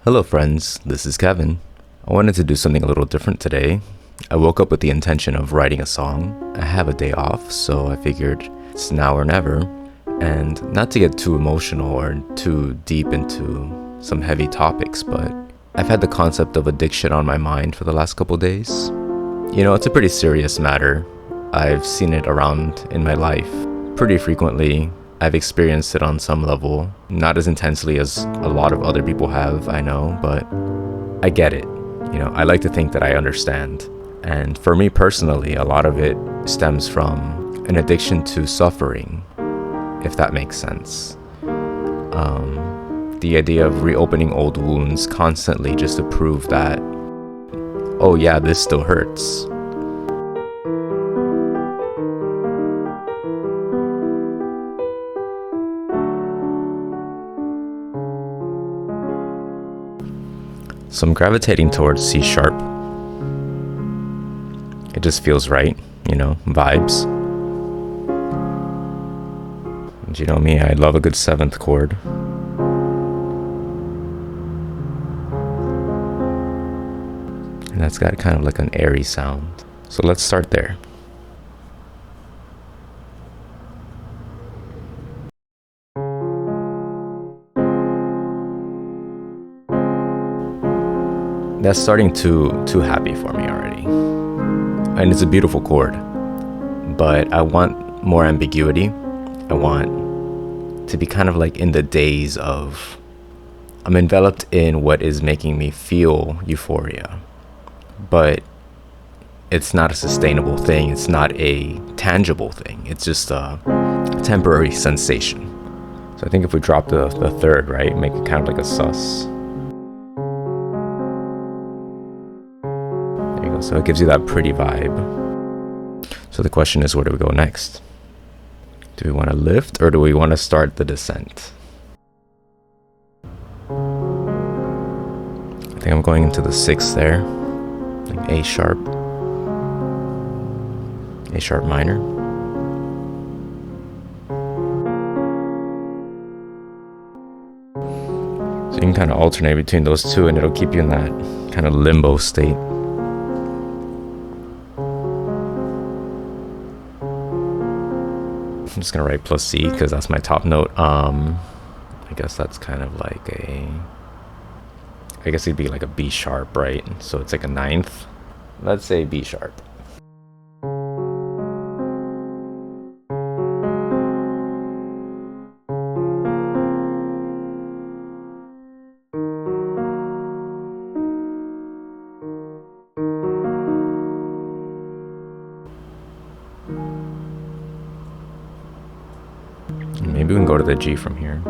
Hello friends, this is Kevin. I wanted to do something a little different today. I woke up with the intention of writing a song. I have a day off, so I figured it's now or never. And not to get too emotional or too deep into some heavy topics, but I've had the concept of addiction on my mind for the last couple days. You know, it's a pretty serious matter. I've seen it around in my life pretty frequently. I've experienced it on some level, not as intensely as a lot of other people have, I know, but I get it. You know, I like to think that I understand. And for me personally, a lot of it stems from an addiction to suffering, if that makes sense. The idea of reopening old wounds constantly just to prove that, oh yeah, this still hurts. So I'm gravitating towards C sharp. It just feels right, you know, vibes. And you know me, I love a good 7th chord. And that's got kind of like an airy sound. So let's start there. That's starting too happy for me already. And it's a beautiful chord, but I want more ambiguity. I want to be kind of like in the daze of, I'm enveloped in what is making me feel euphoria, but it's not a sustainable thing. It's not a tangible thing. It's just a temporary sensation. So I think if we drop the 3rd, right, make it kind of like a sus. So it gives you that pretty vibe. So the question is, where do we go next? Do we want to lift or do we want to start the descent? I think I'm going into the 6th there, like A sharp minor. So you can kind of alternate between those two and it'll keep you in that kind of limbo state. I'm just gonna write plus C because that's my top note. I guess that's kind of like I guess it'd be like a B sharp, right? So it's like a 9th. Let's say B sharp. Maybe we can go to the G from here.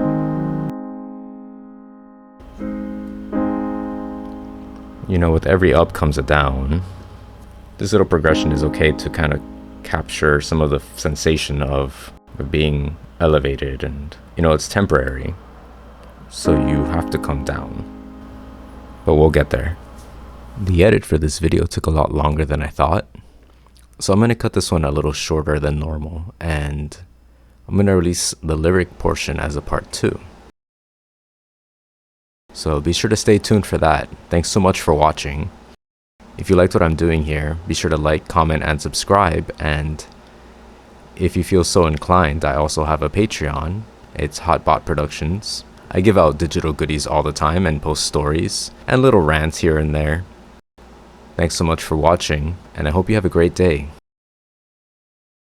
You know, with every up comes a down. This little progression is okay to kind of capture some of the sensation of being elevated, and you know, it's temporary. So you have to come down. But we'll get there. The edit for this video took a lot longer than I thought. So I'm going to cut this one a little shorter than normal, and I'm going to release the lyric portion as a part 2. So be sure to stay tuned for that. Thanks so much for watching. If you liked what I'm doing here, be sure to like, comment, and subscribe. And if you feel so inclined, I also have a Patreon. It's Hotbot Productions. I give out digital goodies all the time and post stories and little rants here and there. Thanks so much for watching, and I hope you have a great day.